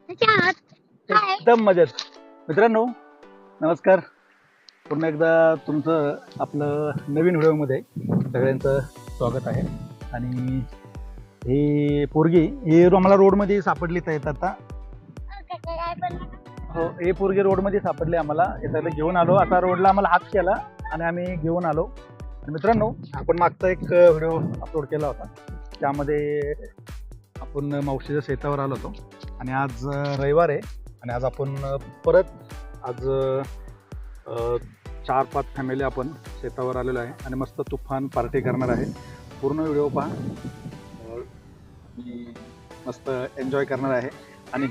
एकदम मजेत. मित्रांनो नमस्कार. पुन्हा एकदा तुमचं आपलं नवीन व्हिडिओमध्ये सगळ्यांचं स्वागत आहे. आणि ही पोरगी ही आम्हाला रोडमध्ये सापडली तर येतात आता. हो, हे पोरगी रोडमध्ये सापडली आम्हाला. येताना घेऊन आलो. आता रोडला आम्हाला हात केला आणि आम्ही घेऊन आलो. आणि मित्रांनो आपण मागचा एक व्हिडिओ अपलोड केला होता, त्यामध्ये आपण मावशीच्या शेतावर आलो होतो. आणि आज रविवार आहे आणि आज आपण परत आज 4-5 फॅमिली आपण शेतावर आलेलो आहे आणि मस्त तुफान पार्टी करणार आहे. पूर्ण व्हिडिओ पहा. मस्त एन्जॉय करणार आहे. आणि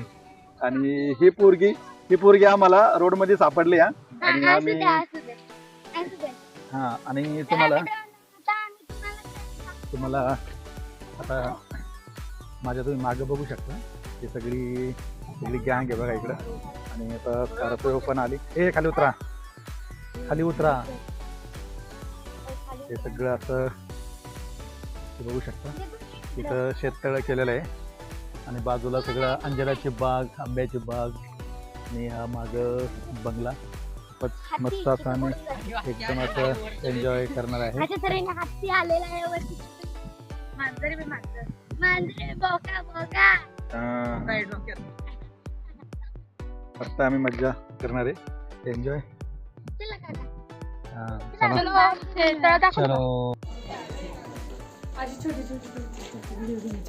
आणि ही पोरगी आम्हाला रोडमध्ये सापडली. आणि आम्ही हां आणि तुम्हाला आता माझ्या तुम्ही मागं बघू शकता. ही सगळी गँग आहे बघा इकडं. आणि आता स्कॉर्पिओ पण आली. हे खाली उतरा. हे सगळं असं बघू शकता. इथं शेततळं केलेलं आहे आणि बाजूला सगळं अंजिराची बाग, आंब्याची बाग आणि हा मागं बंगला. मस्त असं आम्ही एकदम असं एन्जॉय करणार आहे. फक्त आम्ही मज्जा करणार आहे. एन्जॉय. चलो.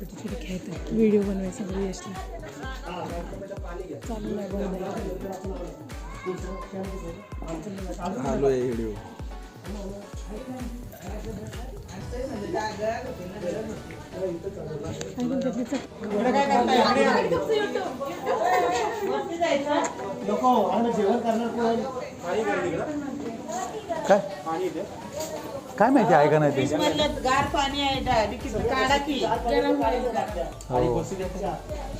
छोटे खेळतात. व्हिडिओ बनवायचा चालू नाही व्हिडिओ. काय माहिती आहे का नाही ते. गार पाणी आहे काढा की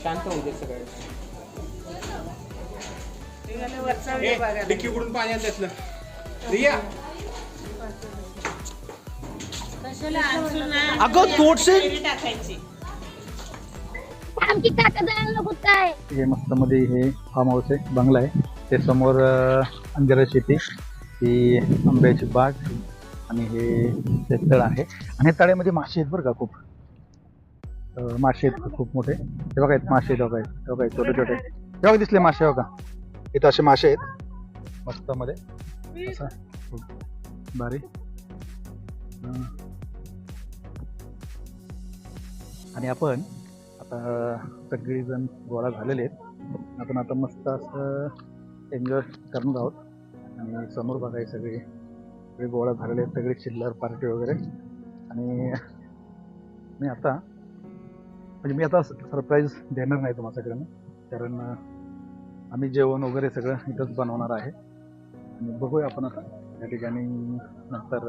शांत होऊ दे सगळं. डिक्कीकडून पाणी त्यातलं रिया अगं तोडसे टाकायची. हे मस्त मध्ये हे फार्म हाऊस आहे, बंगला आहे. ते समोर अंजिरा शेती, ही आंब्याची बाग आणि हे शेततळ आहे. आणि तळ्यामध्ये मासे आहेत बरं का. खूप मासे आहेत, खूप मोठे. हे बघा मासे आहेत. बघा छोटे छोटे. हे बघा दिसले मासे. बघा इथं असे मासे आहेत मस्त मध्ये. असं खूप भारी. आणि आपण आता सगळीजण गोळा झालेले आहेत. आपण आता मस्त असं एन्जॉय करणार आहोत. आणि समोर बघा सगळे गोळा झालेले आहेत, सगळे चिल्लर पार्टी वगैरे. आणि मी आता सरप्राईज देणार नाही तुम्हाला सगळ्यांना, कारण आम्ही जेवण वगैरे सगळं इथंच बनवणार आहे. आणि बघूया आपण आता या ठिकाणी नंतर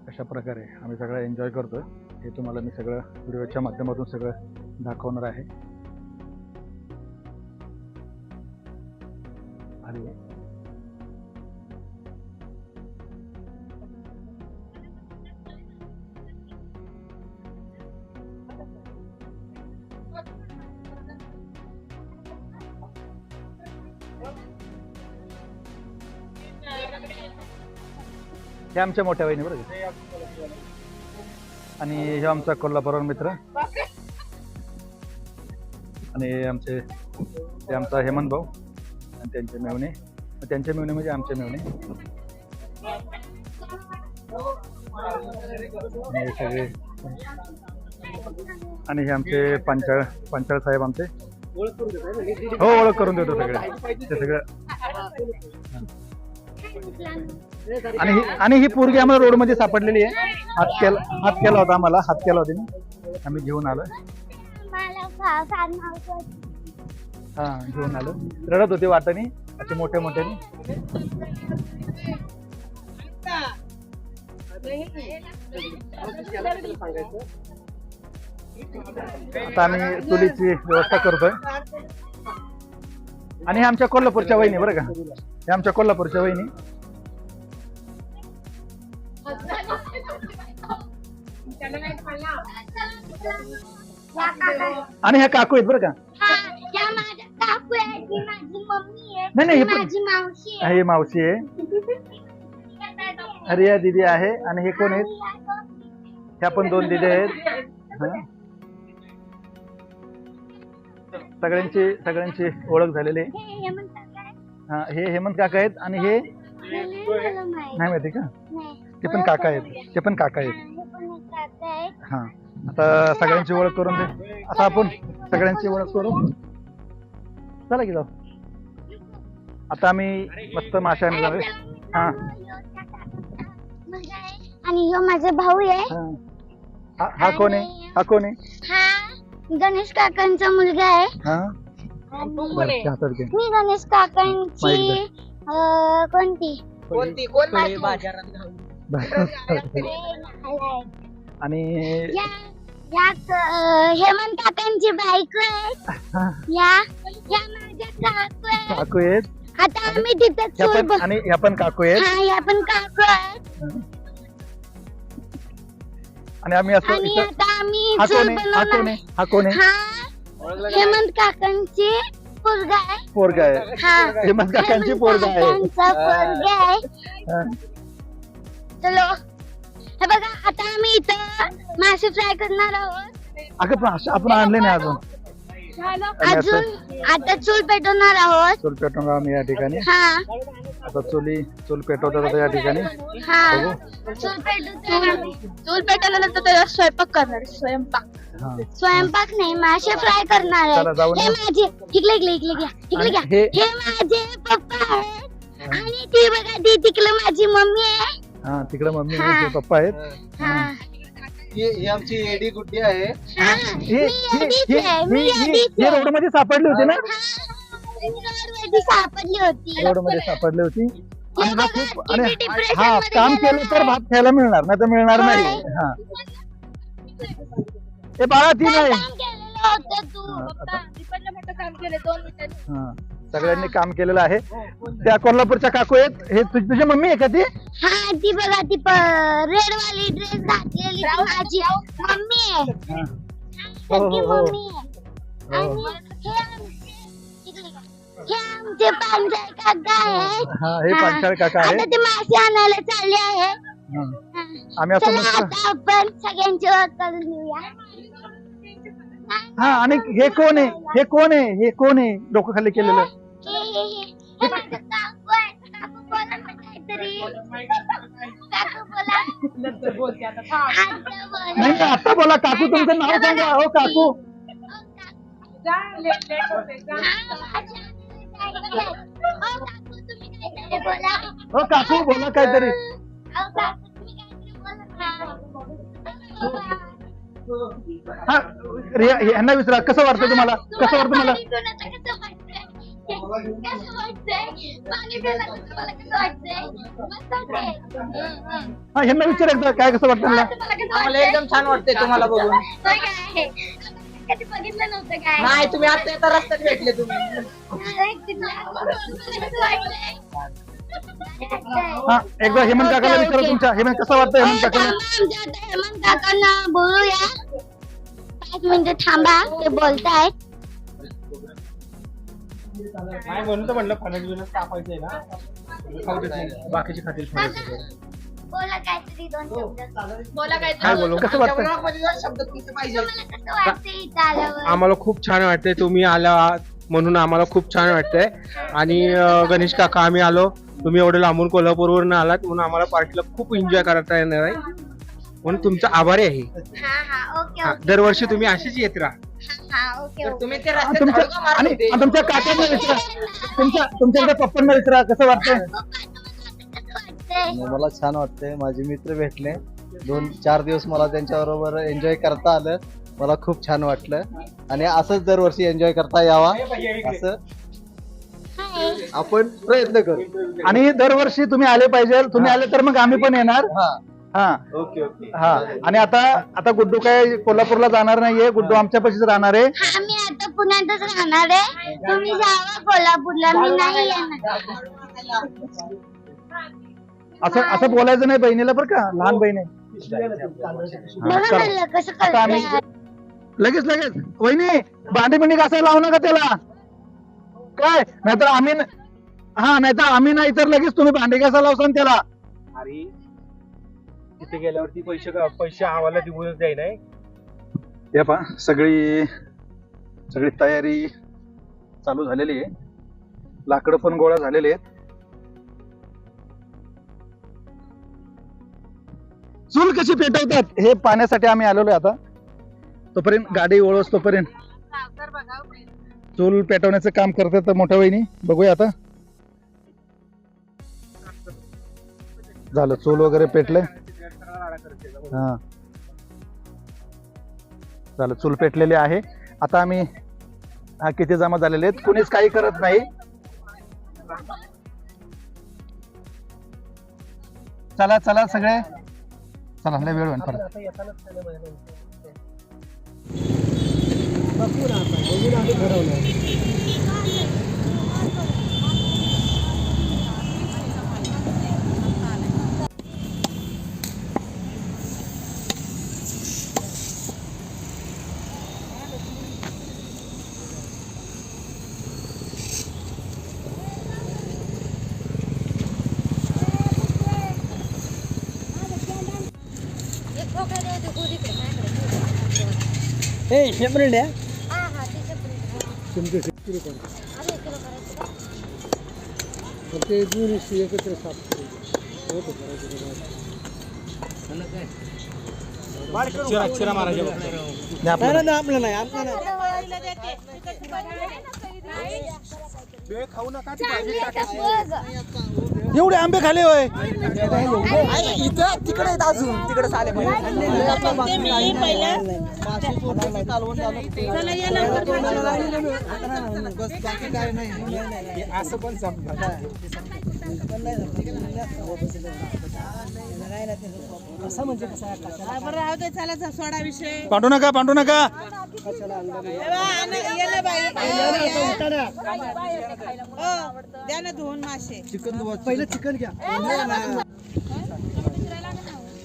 कशा प्रकारे आम्ही सगळं एन्जॉय करतोय हे तुम्हाला मी सगळं व्हिडिओच्या माध्यमातून सगळं दाखवणार आहे. आणि हे आमच्या मोठ्या बहिणी बरं. आणि हे आमचा कोल्हापूर मित्र. आणि हे आमचा हेमंत भाऊ आणि त्यांचे मेवणे. त्यांचे मेवणे म्हणजे आमचे मेवणे. आणि सगळे. आणि हे आमचे पंचाळ साहेब आमचे. हो, ओळख करून देतो सगळे ते सगळं. आणि ही पोरगी आम्हाला रोडमध्ये सापडलेली आहे. हात केला होता आम्हाला. आम्ही घेऊन आलो. घेऊन आलो. रडत होते वाटाने असे मोठ्या मोठ्याने. आता आम्ही चुलीची व्यवस्था करतोय. आणि हे आमच्या कोल्हापूरच्या वहिनी बरं का. हे आमच्या कोल्हापूरच्या वहिनी. आणि ह्या काकू आहेत बरं का. या माझ्या काकू आहे, ही माझी मम्मी आहे, नाही, ही हे पण- माझी मावशी आहे. हे मावशी आहे, रिया दिदी आहे. आणि हे कोण आहेत? ह्या पण 2 दिदी आहेत. हा. सगळ्यांची ओळख झालेली आहे. हे हेमंत काका आहे. हा, हे हेमंत काका आहेत. आणि हे हे नाही मला माहित. नाही माहिती का? नाही. ते पण काका आहेत. ते पण काका हा, आहेत. हे पण एक काका आहेत. हा, आता सगळ्यांची ओळख करून दे. आता आपण सगळ्यांची ओळख करू. चला की जाऊ. आता आम्ही मस्त मासे आणायला जाऊया. हा. आणि ह्यो माझा भाऊ आहे. हा कोण आहे? हा कोण आहे? हा गणेश काकांचा मुलगा आहे. हा, आणि बरं, त्या हातात घे. मी गणेश काकांची कोणती कोण नाही बाजारात आणि या हेमंत काकांची बायको आहे. या माझ्या काकू आहे. काकू आहेत. आता आम्ही तिथे ह्या पण आणि ह्या पण काकू आहेत. हा या पण काकू आहेत. आणि आम्ही असं आणि इथं- आता आम्ही हा चूल कोण आहे? हा कोण बनवणार. आहे? हा कोण आहे? हा हेमंत काकांची पोरगा आहे. पोरगा आहे. हा हेमंत काकांची पोरगा आहे. काकांचा पोरगा आहे. हा. चलो हे बघा आता आम्ही इथं मासे फ्राय करणार आहोत. अगं पण असं आपण आणले नाही अजून. आणि असं अजून आता चूल पेटवणार आहोत. चूल पेटवणार आम्ही या ठिकाणी. हा आता चूल पेटवतात आता या ठिकाणी. हा बघू. चूल पेटवल्यानंतर त्याला स्वयंपाक करणार. हा. स्वयंपाक नाही मासे फ्राय करणार चला, आहे. जाऊन हे येऊ. माझे इकडे घ्या. हे- हे माझे पप्पा आहेत. आणि ती बघा ती तिकडे माझी मम्मी आहे. हा, तिकडे मम्मी हा. आणि पप्पा आहेत. हा ही आमची एडी गुड्डी आहे. हा हे मी आधीच आहे. रोड मध्ये सापडली होती ना? रोडवरती सापडली होती. रोड मध्ये सापडली होती. आणि बघा, हा खूप किती आणि depression हा मध्ये काम गेलेला केलं तर आहे. भात खायला मिळणार, नाही तर मिळणार नाही. होय. हा, हे बाळा ती नाही. काम केलेलं होतं तू. हा, पप्पा, मी पण लय मोठं काम केलं 2 मिनिटात. हा, सगळ्यांनी काम केलेलं आहे. त्या कोल्हापूरच्या काकू आहेत. हे तुझी मम्मी आहे का ती? हा ती बघा ती रेड वाली ड्रेस घातलेली ती माझी मम्मी आहे. हा. ती हो, हो. मम्मी आहे. आणि हे आमचे पांढरे काका आहेत. हा, हे पांचाळ काका आता आहे. ते मासे आणायला चालले आहे. हा. आम्ही असं चला मस्त आता आपण सगळ्यांची ओळख करून घेऊया. हा. आणि हे कोण आहे? हे कोण आहे? हे कोण आहे डोकं खाली केलेलं? हे माझं काकू आहे. काकू बोला ना काहीतरी. काकू बोला. आता बोला. नाही नाही, आता बोला काकू, तुमचं नाव सांगा. हो काकू. हो काकू बोला काहीतरी. हा, यांना विचारा कसं वाटतं तुम्हाला? कसं वाटतं मला? हा, यांना विचार एकदा काय कसं वाटतं मला? आम्हाला एकदम छान वाटतंय तुम्हाला बघून. कधी बघितलं नव्हतं काय नाही तुम्ही आता येता रस्त्यात भेटले तुम्ही. हा, एकदा हेमंत काकाला विचारा तुमच्या. हेमंत कसं वाटतं हेमंत काकाला? हेमंत काकांना बोलूया. 5 मिनिटं थांबा ते बोलतायत. नाही म्हणून तर म्हणलं फणस बिनस कापायचंय ना. बाकीचे खातील बोला काहीतरी 2 शब्द. बोला काय काहीतरी. बोलू? कसं वाटतं? शब्द तुमचे पाहिजे. तुम्हाला कसं वाटतंय इथं आल्यावर? आम्हाला खूप छान वाटतंय तुम्ही आला म्हणून आम्हाला खूप छान वाटतंय. आणि गणेश काका आम्ही आलो, तुम्ही एवढे लांबून कोल्हापूरवरून आलात म्हणून आम्हाला पार्टीला खूप एन्जॉय करता येणार आहे म्हणून तुमचा आभारी आहे. हा ओके हा, ओके. दरवर्षी तुम्ही अशीच येत राहा. हा ओके ओके. तुम्ही ते हा, रस्त्यात तुमच्या धडका मारत आणि होते. तुमच्या काकांना विचारा. तुमच्या पप्पांना विचारा कसं वाटतंय? पप्पा, तुम्हाला कसं वाटतंय? मला छान वाटतंय. माझे मित्र भेटले 2-4 दिवस मला त्यांच्याबरोबर एन्जॉय करता आलं. मला खूप छान वाटलं आणि असंच दरवर्षी एन्जॉय करता यावा असं हाय. आपण प्रयत्न करू. आणि दरवर्षी तुम्ही आले पाहिजे. तुम्ही आले तर मग आम्ही पण येणार. हा हा ओके ओके. हा. आणि आता गुड्डू काय कोल्हापूरला जाणार नाहीये. गुड्डू आमच्या पाशीच राहणार आहे. हा मी आता पुण्यातच राहणार आहे. तुम्ही जावा कोल्हापूरला. मी नाही येणार. असं बोलायचं नाही बहिणीला बरं का. लहान बहीण आहे. बघा चला. म्हणलं कसं आता आम्ही करताय. लगेच लगेच वहिनी भांडी बिंडी घासायला लावू नका त्याला काय नाहीतर आम्ही नाही तर लगेच तुम्ही भांडी घासायला लावसान त्याला. अरे तिथे गेल्यावरती पैसे आम्हाला देऊनच द्याय नाही. हे पहा सगळी तयारी चालू झालेली आहे. लाकडं पण गोळा झालेले आहेत. चूल कशी पेटवतात हे पाहण्यासाठी आम्ही आलेलो आहे. आता तोपर्यंत गाडी ओळस तोपर्यंत चूल पेटवण्याचं काम करतात मोठ्या वहिनी. बघूया आता. झालं चूल वगैरे पेटलंय. हा झालं चूल पेटलेली आहे. आता आम्ही किती जमा झालेले आहेत. कुणीच काही करत नाही. चला चला सगळे चला लय वेळ होईल परत. एवढे आंबे खाले होय. तिकडे अजून तिकडे चाले असं पण संपलं. असं म्हणजे सोडा विषय पांडू नका द्या ना धुवून मासे. पहिलं चिकन घ्या.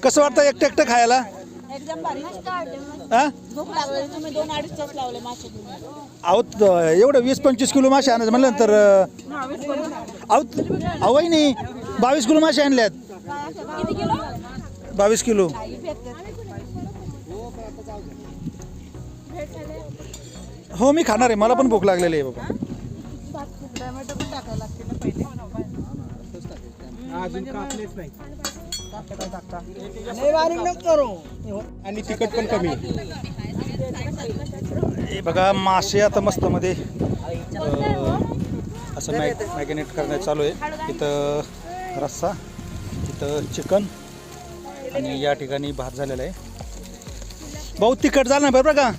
कसं वाटतं एकटं खायला. एकदम भारी. हा भूक लागली तुम्ही 2-2.5 तास लावले मासे घेऊन. अहो एवढं 20-25 किलो मासे आणायचं म्हणलं तर अहो नाही 22 किलो मासे आणल्यात. किती किलो? 22 किलो. हो मी खाणार आहे. मला पण भूक लागलेली आहे बाबा. टोमॅटो पण टाकायला लागते ना पहिले. अजून कापलेच नाही करू आणि तिखट पण कमी. हे बघा मासे आता मस्त मध्ये असं मॅगिनेट करण्यात चालू आहे. इथं रस्सा, इथं चिकन आणि या ठिकाणी भात झालेला आहे. बहुत तिखट झालं ना बरोबर का.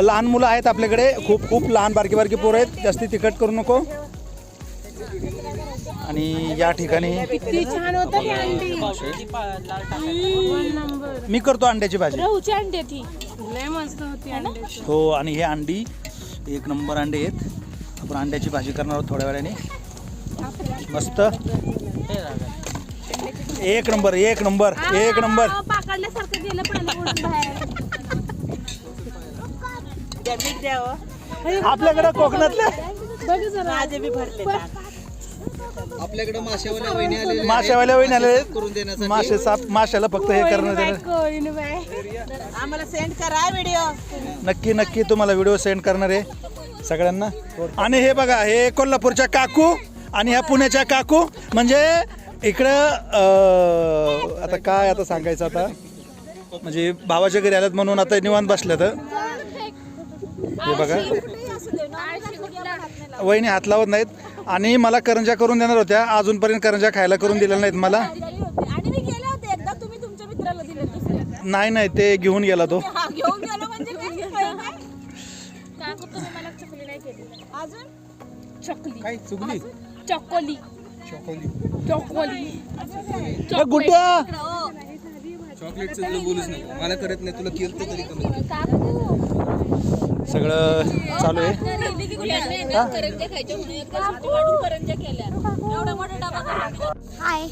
लहान मुलं आहेत आपल्याकडे. खूप लहान बारकी पोरं आहेत. जास्ती तिखट करू नको. आणि या ठिकाणी छान होतं अंडी. मी करतो अंड्याची भाजी. रहूची अंडी ती लय मस्त होती अंडी. हो आणि हे अंडी 1 नंबर अंडे आहेत. आपण अंड्याची भाजी करणार आहोत थोड्या वेळाने. मस्त 1 नंबर. पाकडल्यासारखं गेलं पण आपल्याकडे कोकणातल्या आपल्याकडे माशावाल्या वहिनी आले करून देण्यासाठी मासे साफ माशाला फक्त हे करण्यात. आम्हाला सेंड करा व्हिडिओ. नक्की तुम्हाला व्हिडिओ सेंड करणार आहे सगळ्यांना. आणि हे बघा हे कोल्हापूरच्या काकू आणि ह्या पुण्याच्या काकू. म्हणजे इकडं आता काय आता सांगायचं. आता म्हणजे भावाच्या घरी आल्यात म्हणून आता निवांत बसल्यात. हे बघा वहिनी हात लावत नाहीत. आणि मला करंजा करून देणार होत्या. अजूनपर्यंत करंजा खायला करून दिलेल्या नाहीत मला. आणि मी गेले होते एकदा. तुम्ही तुमच्या मित्राला दिले दुसऱ्या. नाही ते घेऊन गेला तो. घेऊन गेलो म्हणजे काकू तुम्ही मला चकली नाही केली. अजून चकली काय चुकली. चकोली गुड्डा चॉकलेटचं तुला बोलूच नाही. मला करत नाही. तुला केलं तरी कमी. सगळं चालू आहे. हाय,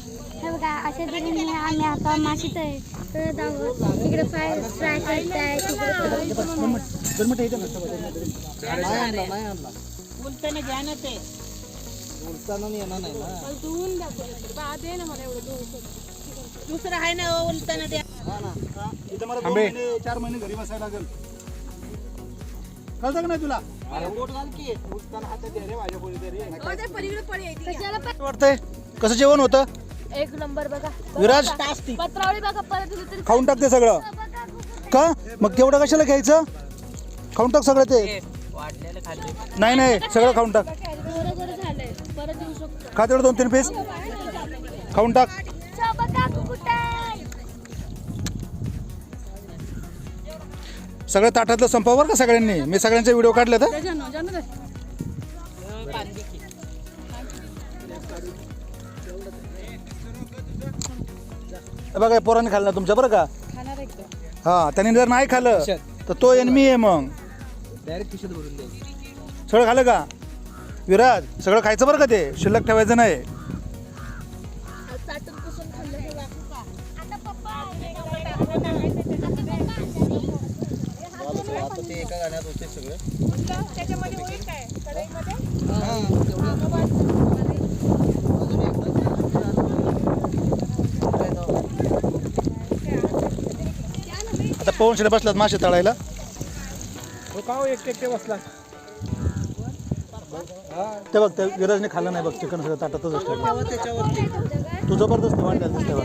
हे बघा अशा तऱ्हेने आम्ही आता माशी तळत आहोत. तिकडे फ्राय करताय, दुसरं आहे ना उलटाना द्या. 4 महिने घरी बसायला लागेल. कळतं का नाही तुला? वाटतंय कसं जेवण होतं? एक नंबर बघा. विराज पत्रावळी बघा परत तरी खाऊन टाकते सगळं का? मग केवढं कशाला घ्यायचं? खाऊन टाक सगळं ते. नाही सगळं खाऊन टाक. बरोबर झालंय. परत येऊ शकतो. खा तेवढं 2-3 पीस खाऊन टाक. सगळं ताटातलं संपावर का सगळ्यांनी? मी सगळ्यांचे व्हिडिओ काढले तर बघा पोरांनी खाल्लं तुमच्या बरं का? हा, त्यांनी जर नाही खाल्लं तर तो एनमी आहे. मग सगळं खाल्लं का विराज? सगळं खायचं बरं का, ते शिल्लक ठेवायचं नाही. एका गाण्यात होते सगळं. आता पवन शेडे बसलात मासे तळायला. का एकटे बसला? ते बघ, ते विराजने खाल्लं नाही बघ. चिकन सगळं ताटातच असतं. तू जबरदस्त वाढलेलं दिसतंय.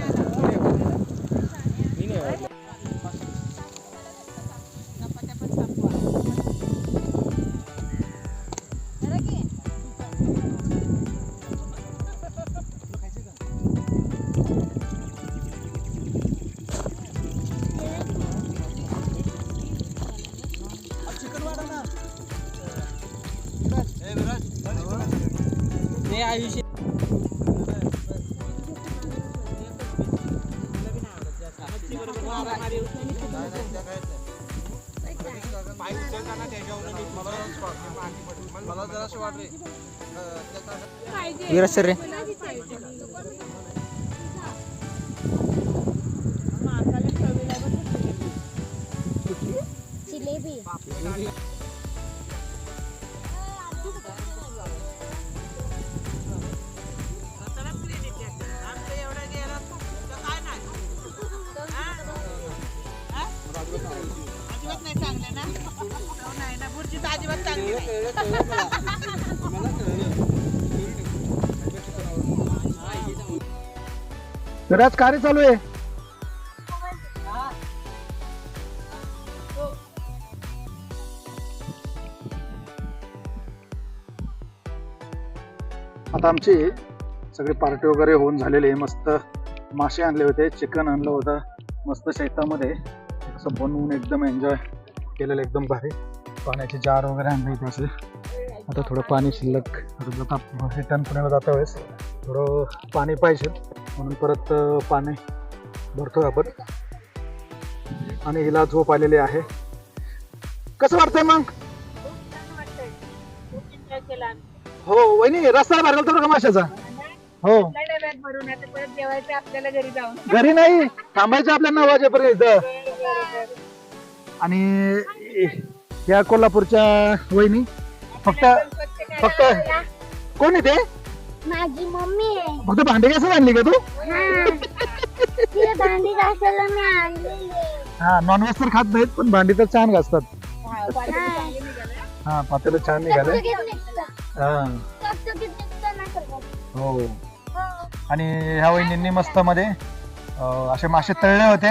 विराज सर रे. जिलेबी. विराज कार्य चालू आहे. आता आमची सगळी पार्टी वगैरे होऊन झालेली आहे. मस्त मासे आणले होते, चिकन आणलं होतं मस्त शेतामध्ये, असं बनवून एकदम एन्जॉय केलेलं, एकदम भारी. पाण्याचे जार वगैरे आणले होते असे. आता थोडं पाणी शिल्लक रिटर्न पुण्याला जाता वेळेस थोडं पाणी पाहिजे म्हणून परत पाणी भरतोय आपण. आणि हिला झोप आलेली आहे. कसं वाटतंय मग? हो वहिनी, रस्ता भरला तर का माशाचा? हो, घरी नाही थांबायचं आपल्या 9 वाजेपर्यंत. आणि या कोल्हापूरच्या वहिनी फक्त कोण आहे ते? माझी मम्मी आहे. फक्त भांडे घासून आणली का तू? तिला भांडी घासायला मी आणलेली. हा, नॉनव्हेज तर खात नाहीत पण भांडी तर छान घासतात. हा, पातेलं छान निघाले. हा, हो. आणि ह्या वहिनींनी मस्त मध्ये असे मासे तळले होते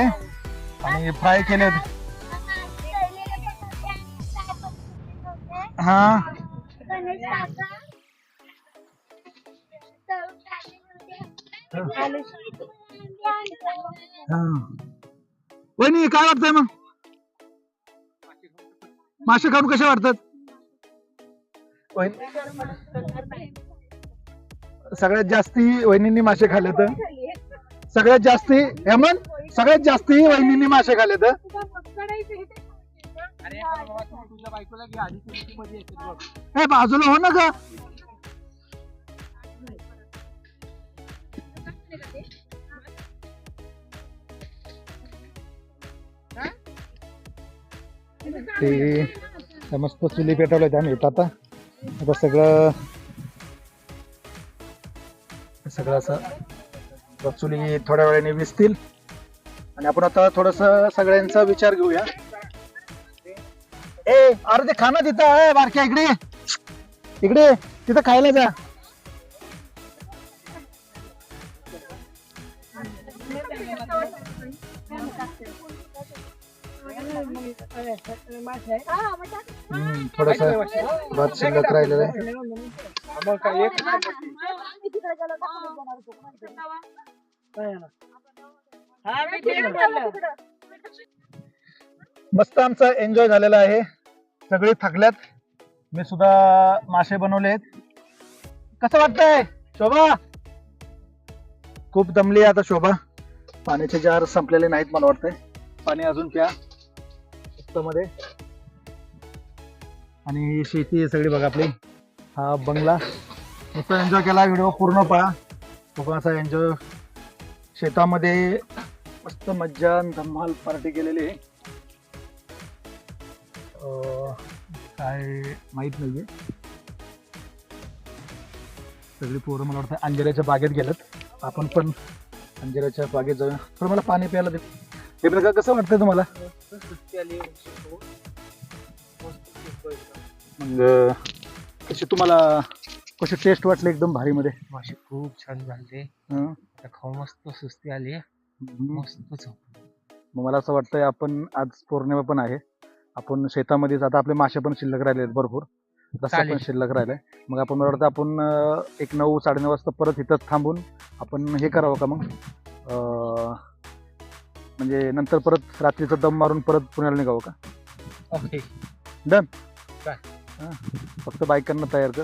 आणि फ्राय केले होते. हा, वहिनी काय वाटतंय मग? मासे खाऊन कसे वाटतात? सगळ्यात जास्ती वहिनींनी मासे खाल्ले तर सगळ्यात जास्ती हेमंत, सगळ्यात जास्ती वहिनींनी मासे खाल्ले तर तुझ्या बायकोला घे आधी मध्ये येते बघ. ए बाजूला हो ना का. ते मस्त चुली पेटवलं होतं आम्ही आता आता सगळं असं चुली थोड्या वेळाने विजतील आणि आपण आता थोडस सगळ्यांचा विचार घेऊया. ए अरे ते खाना तिथं आहे बारक्या, इकडे इकडे तिथं खायला जा. थोडस भात शिल्लक राहिलेलं आहे. मग काय एक मस्त आमचा एन्जॉय झालेला आहे. सगळे थकल्यात, मी सुद्धा मासे बनवलेत. कसं वाटतंय शोभा? खूप दमली आता शोभा. पाण्याचे जार संपलेले नाहीत मला वाटतंय. पाणी अजून प्या मध्ये. आणि ही शेती आहे सगळी बघा आपली. हा बंगला. मस्त एन्जॉय केला. व्हिडिओ पूर्ण पहा. कोकणाचा एन्जॉय. शेतामध्ये मस्त मज्जा धमाल पार्टी केलेली आहे. काय माहित नाहीये. सगळी पोरं मला वाटतं अंजिराच्या बागेत गेलेत. आपण पण अंजिराच्या बागेत जाऊया. पण मला पाणी प्यायला दे. हे बघा कसं वाटतंय तुम्हाला? मग कशी तुम्हाला कशी टेस्ट वाटली? एकदम भारी मध्ये. मासे खूप छान झाले. हं. खाऊ मस्त सुस्ती आली. मस्त. मग मला असं वाटतंय आपण आज पौर्णिमा पण आहे. आपण शेतामध्येच आता आपले मासे पण शिल्लक राहिले आहेत भरपूर. रस्सा पण चालेल. शिल्लक राहिलाय. मग आपण मला वाटतं आपण एक 9-9:30 वाजता परत इथंच थांबून आपण हे करावं का मग म्हणजे नंतर परत रात्रीचा दम मारून परत पुण्याला निघावं का? ओके. डन. काय? फक्त बायकांना तयार कर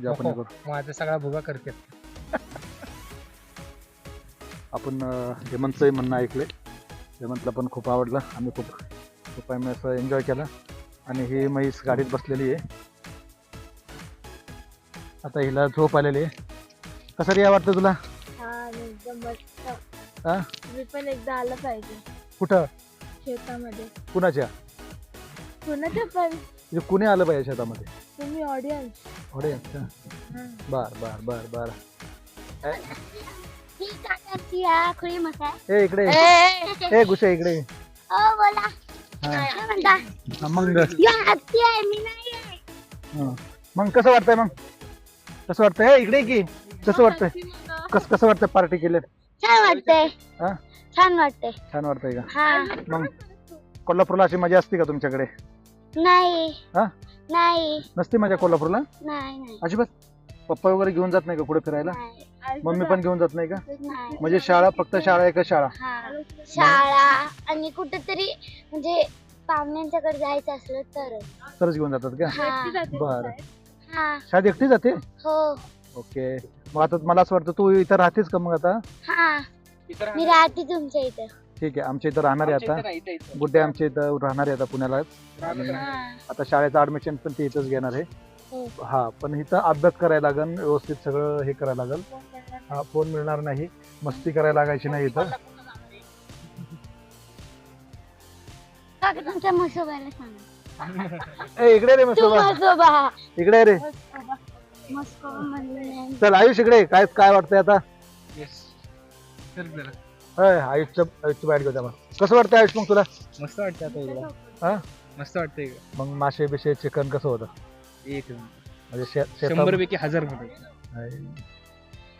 जे आपण हे करू. माझा सगळा भुगा करते. आपण हेमंतचंही म्हणणं ऐकले. हेमंतला पण खूप आवडलं. आम्ही खूप आम्ही असं एन्जॉय केलं. आणि ही म्हैस गाडीत बसलेली आहे. आता हिला झोप आलेली आहे. कसं रिया वाटतं तुला? हा एकदम मस्त. हा? मी पण एकदा आलं पाहिजे कुठं? शेतामध्ये. कुणाच्या? कुणाच्या पण म्हणजे कुणी आलं पाहिजे शेतामध्ये? तुम्ही ऑडियन्स. ऑडियन्स का? बर बर बर बर. ही काकाची हा खुळी मसा. ए इकडे. ए गुशे इकडे. हो बोला. हा. काय म्हणता? हा, मग या हत्ती आहे मी नाही आहे. हा. मग कसं वाटतंय मग? कसं वाटतंय? ए इकडे की. कसं वाटतंय? कसं वाटतंय पार्टी केली? छान वाटतंय. हा? छान वाटतंय. छान वाटतंय का? हा. मग कोल्हापूरला अशी मजा असते का तुमच्याकडे? नाही. हा? नाही. नसते मजा कोल्हापूरला? नाही नाही. अजिबात? पप्पा वगैरे घेऊन जात नाही का कुठे फिरायला? नाही. मम्मी पण घेऊन जात नाही का? नाही. म्हणजे शाळा फक्त शाळा एकच शाळा? हा. शाळा आणि कुठेतरी म्हणजे पाहुण्यांच्याकडे जायचं असलं तरच घेऊन जातात का? हा. बरं. हा. शाळेत एकटी जाते? हो. ओके. मग आता मला असं वाटतं तू इथं राहतेस का मग आता? हा. मी राहते तुमच्या इथं. ठीक आहे. आमच्या इथं राहणार आहे आता. गुड्डे आमच्या इथं राहणार आहे आता पुण्याला. आणि हा. आता शाळेचं ऍडमिशन पण ते इथंच घेणार आहे. हो. हा. पण इथं अभ्यास करायला लागेल. व्यवस्थित सगळं हे करायला लागेल. हा फोन मिळणार नाही. मस्ती करायला लागायची नाही इथं. काका तुमच्या मसोबाला सांगा. ए इकडे रे तू मसोबा. मसोबा. इकडे रे. मस्कोबा म्हणलं. चल आयुष इकडे. काय वाटतंय आता? जरा होय आयुषचं बाहेर घेऊ. कसं वाटतं आयुष मग तुला? मस्त वाटतं आता इकडं. हा? मस्त वाटतं इकडं. मग मासे बिशे चिकन कसं होतं? एक म्हणजे 100 पैकी 1000 मध्ये.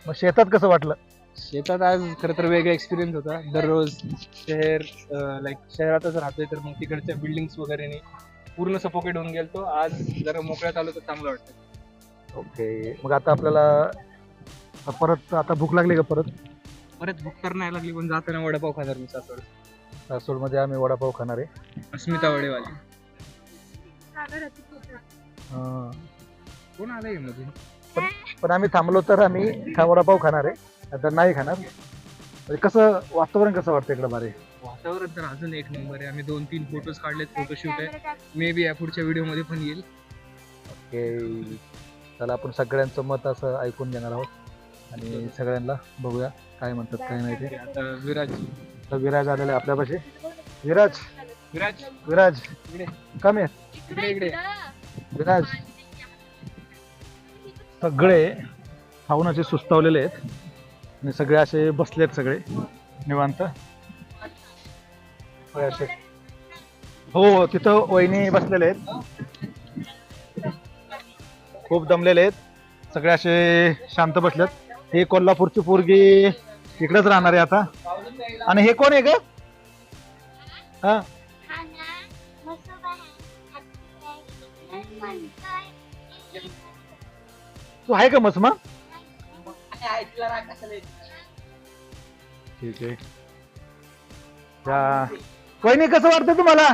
मग शेतात कसं वाटलं? शेतात आज खरं तर वेगळा एक्सपिरियन्स होता. दररोज शहरातच राहतोय तर मग तिकडच्या बिल्डिंग्स वगैरे पूर्ण सफोकेट होऊन गेलतो. आज जरा मोकळ्यात आलो तर चांगलं वाटतं. ओके. मग आता आपल्याला परत आता भूक लागली का? परत भूक तर नाही लागली पण जाताना वडापाव खाणार मी सासवड. सासूरमध्ये आम्ही वडापाव खाणार आहे. अस्मिता वडेवाली. हा. कोण आलंय मध्ये? पण आम्ही थांबलो तर आम्ही वडापाव खाणार आहे. आता नाही खाणार. म्हणजे कसं वातावरण कसं वाटतं इकडं भारी? वातावरण तर अजून एक नंबर आहे. आम्ही 2-3 फोटोज काढलेत, फोटोशूट आहे. मे बी या पुढच्या व्हिडिओ मध्ये पण येईल. ओके, चला आपण सगळ्यांचं मत असं ऐकून घेणार आहोत आणि सगळ्यांना बघूया काय म्हणतात काय नाही ते. आता विराज आता विराज आलेला आहे आपल्यापाशी. विराज विराज विराज इकडे कमी इकडे इकडे विराज. सगळे खाऊन असे सुस्तावलेले आहेत आणि सगळे असे बसलेत सगळे निवांत. होय असे. हो तिथं वहिनी बसलेले आहेत, खूप दमलेले आहेत सगळे असे शांत बसलेत. हे कोल्हापूरची पोरगी इकडेच राहणार आहे आता. आणि हे कोण आहे ग? हा हा ना, मसोबा आहे. हाती आहे. म्हणतोय. तू आहे का मसमा? ठीक आहे. त्या वहिनी कसं वाटतं तुम्हाला?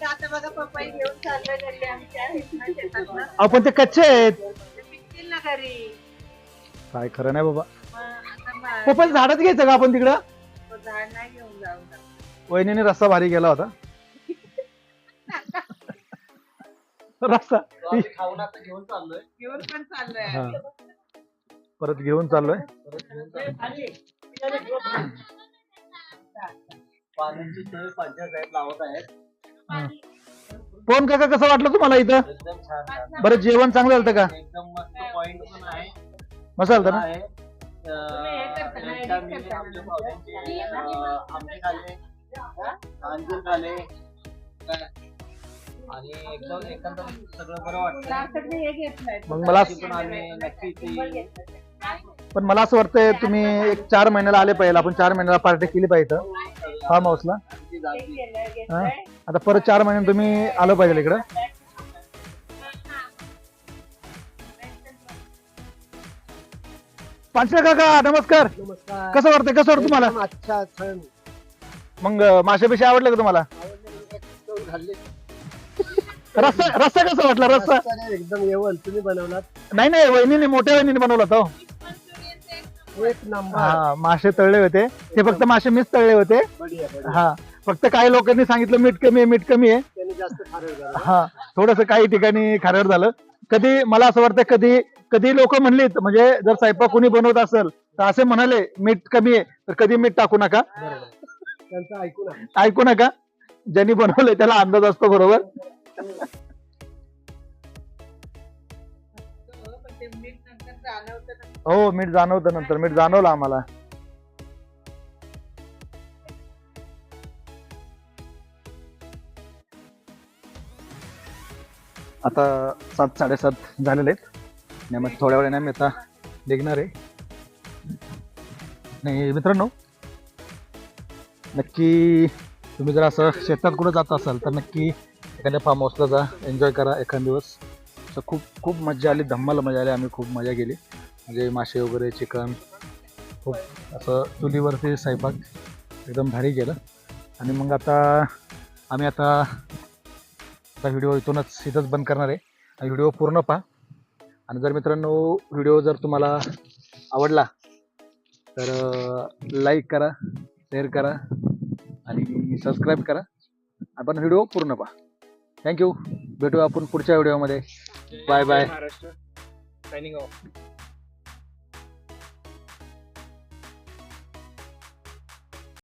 आता बघा पपई घेऊन चाललोय घरी आमच्या शेतातनं. आपण ते कच्चे आहेत, पिकतील ना घरी. काय खरं नाही बाबा. मग आता पप्पा झाडात घ्यायचं का आपण तिकडं? तो झाड नाही घेऊन जाऊ. वहिनीने रस्ता भारी गेला होता. रस्ता खाऊन आता घेऊन चाललोय. घेऊन पण चाललोय हा. आम्ही. परत घेऊन चाललोय. पाण्याची सोय पंचायत आहेत लावत आहेत. कोण काका कसं वाटलं तुम्हाला इथं? एकदम छान. बरं जेवण चांगलं झालं का? एकदम मस्त पॉइंट पण आहे. मस्त झालं ना? आहे. त्यांच्या मी आमच्या पाहुण्यांचे, आंबे खाल्ले, अंजीर खाल्ले आणि एकदम एकंदरीत सगळं बरं वाटतं. सार्थकने हे घेतलंय. मग मला पण आम्ही नक्की ती पण मला असं वाटतंय तुम्ही एक 4 महिन्याला आले पाहिजे. आपण 4 महिन्याला पार्टी केली पाहिजे फार्म हाऊसला. हा? आता परत 4 महिन्यात तुम्ही आलं पाहिजे इकडं. पांचवे काका नमस्कार. कसं वाटतंय, कसं वाटतं तुम्हाला? अच्छा छान. मग मासे बिशे आवडले का तुम्हाला? रस्सा रस्सा कसा वाटला? रस्सा एकदम येवल तुम्ही बनवलात. नाही नाही, वहिनीने मोठ्या वहिनीने बनवला होता हो. एक नंबर. हा, मासे तळले होते ते, फक्त मासे मीच तळले होते. बढिया बढिया. हा, फक्त काही लोकांनी सांगितलं मीठ कमी आहे, मीठ कमी आहे. त्यांनी जास्त खारट झालं. हा, थोडस काही ठिकाणी खारट झालं. कधी मला असं वाटतं कधी कधी लोक म्हणलीत, म्हणजे जर स्वयंपाक कोणी बनवत असेल तर असे म्हणाले मीठ कमी आहे तर कधी मीठ टाकू नका. त्यांचं ऐकून ऐकू नका. ज्यांनी बनवलंय त्याला अंदाज असतो बरोबर. पण ते मीठ नंतर जाणवतं ना. हो, मीठ जाणवतं नंतर, मीठ जाणवलं आम्हाला. आता 7:30 झालेले आहेत आणि आम्ही थोड्या वेळाने आम्ही आता निघणार आहे. नाही मित्रांनो, नक्की तुम्ही जर असं शेतात कुठं जात असाल तर नक्की एखाद्या फार्म हाऊसला जा, एन्जॉय करा एखाद दिवस. असं खूप खूप मजा आली, धम्माला मजा आली. आम्ही खूप मजा केली, म्हणजे मासे वगैरे, चिकन, खूप असं चुलीवरती स्वयंपाक एकदम भारी केलं. आणि मग आम्ही आता व्हिडिओ इथंच बंद करणार आहे. व्हिडिओ पूर्ण पहा. आणि जर मित्रांनो व्हिडिओ जर तुम्हाला आवडला तर लाईक करा, शेअर करा आणि सबस्क्राईब करा. आपण व्हिडिओ पूर्ण पहा. थँक्यू. भेटू आपण पुढच्या व्हिडिओमध्ये. Bye bye. Maharashtra signing of.